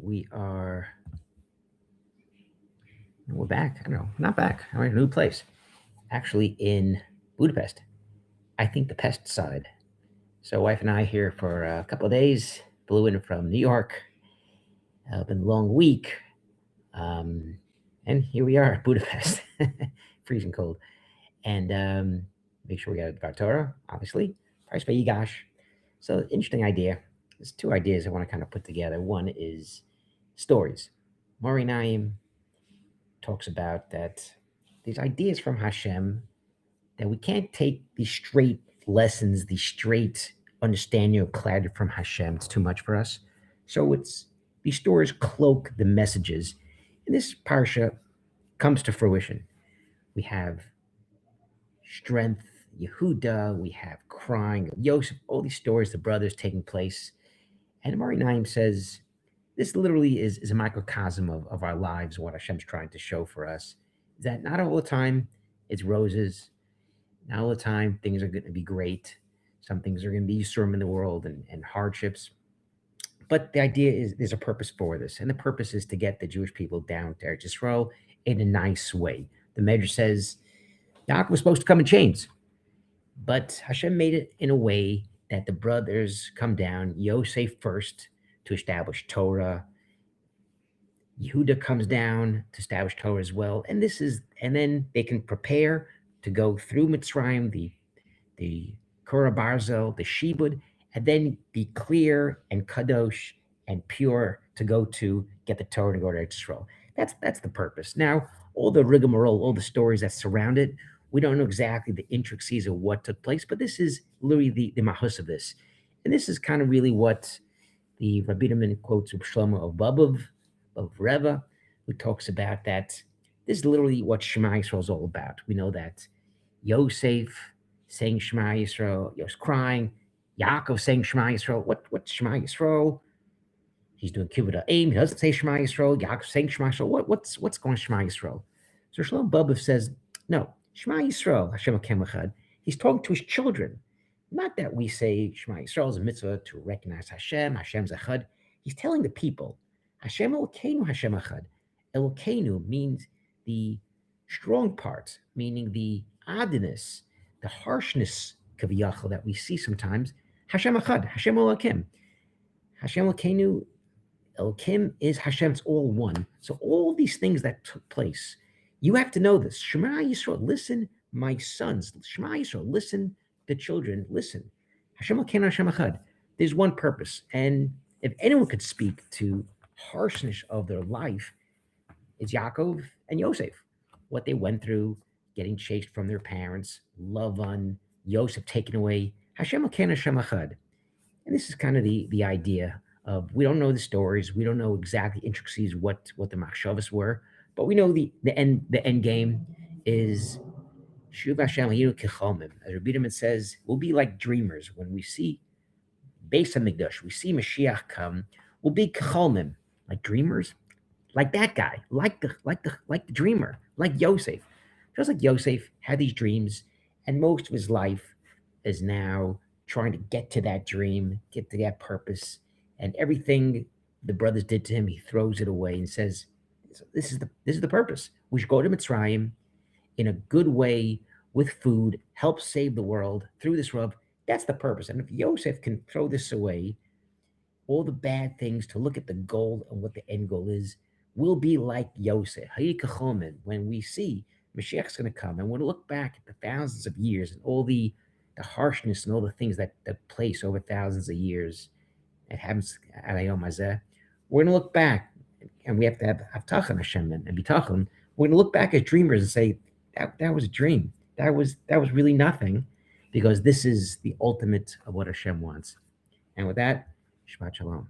we're back. I don't know, not back. We're in a new place. Actually, in Budapest. I think the pest side. So, wife and I here for a couple of days. Flew in from New York. Been a long week, um, and here we are, Budapest, freezing cold. And make sure we got our Torah, obviously. Price Vayigash. So, interesting idea. There's two ideas I want to kind of put together. One is stories. Mori Naim talks about that these ideas from Hashem, that we can't take these straight lessons, these straight understanding or clarity from Hashem. It's too much for us. So it's these stories cloak the messages. And this parsha comes to fruition. We have strength, Yehuda, we have crying of Yosef, all these stories, the brothers taking place. And Mari Naim says, this literally is a microcosm of our lives, what Hashem's trying to show for us. Is that not all the time it's roses, not all the time things are going to be great. Some things are going to be storm in the world and hardships. But the idea is there's a purpose for this. And the purpose is to get the Jewish people down to Eretz Yisrael in a nice way. The Medrash says Yaakov was supposed to come in chains, but Hashem made it in a way that the brothers come down, Yosef first to establish Torah. Yehuda comes down to establish Torah as well. And then they can prepare to go through Mitzrayim, the Korah Barzel, the Shibud, and then be clear and kadosh and pure to go to get the Torah to go to Israel. That's the purpose. Now, all the rigmarole, all the stories that surround it, we don't know exactly the intricacies of what took place, but this is literally the mahus of this. And this is kind of really what the Rabbi Yehuda quotes of Shlomo of Babov, of Reva, who talks about that. This is literally what Shema Yisrael is all about. We know that Yosef saying Shema Yisrael, Yosef crying, Yaacov saying Shema Yisrael. What's Shema Yisrael? He's doing kibbutz aim. He doesn't say Shema Yisrael. Yaakov saying Shema Yisrael. What's going on Shema Yisrael? So Shlomo Babov says, no, Shema Yisrael, Hashem Elokeinu Echad. He's talking to his children. Not that we say Shema Yisrael is a mitzvah to recognize Hashem's Echad. He's telling the people, Hashem Elokeinu, Hashem Echad. Elokeinu means the strong parts, meaning the oddness, the harshness, kaviyachal, that we see sometimes. Hashem Echad, Hashem Elokim. Hashem Elokeinu, Elokim is Hashem's all one. So all these things that took place, you have to know this. Shema Yisrael, listen, my sons. Shema Yisrael, listen, the children, listen. Hashem Elokeinu, Hashem Echad. There's one purpose. And if anyone could speak to harshness of their life, it's Yaakov and Yosef. What they went through, getting chased from their parents, Lavan, Yosef taken away. Hashem Elokeinu, Hashem Echad. And this is kind of the idea of, we don't know the stories, we don't know exactly intricacies what the machshavas were, but we know the end game is Shuv Hashem Hayinu Kecholmim. As Rabbi Yehuda says, we'll be like dreamers when we see Beis Hamikdash, we see Mashiach come. We'll be Kecholmim, like dreamers, like that guy, like the dreamer, like Yosef. Just like Yosef had these dreams, and most of his life is now trying to get to that dream, get to that purpose, and everything the brothers did to him, he throws it away and says, "This is the purpose. We should go to Mitzrayim in a good way with food, help save the world through this rub. That's the purpose." And if Yosef can throw this away, all the bad things, to look at the goal and what the end goal is, we'll be like Yosef. When we see Mashiach's going to come, and we'll look back at the thousands of years and all the harshness and all the things that place over thousands of years. It happens at Ayom Hazeh. We're going to look back, and we have to have Avtachon Hashem and Bitachon. We're going to look back as dreamers and say, that was a dream. That was really nothing, because this is the ultimate of what Hashem wants. And with that, Shabbat Shalom.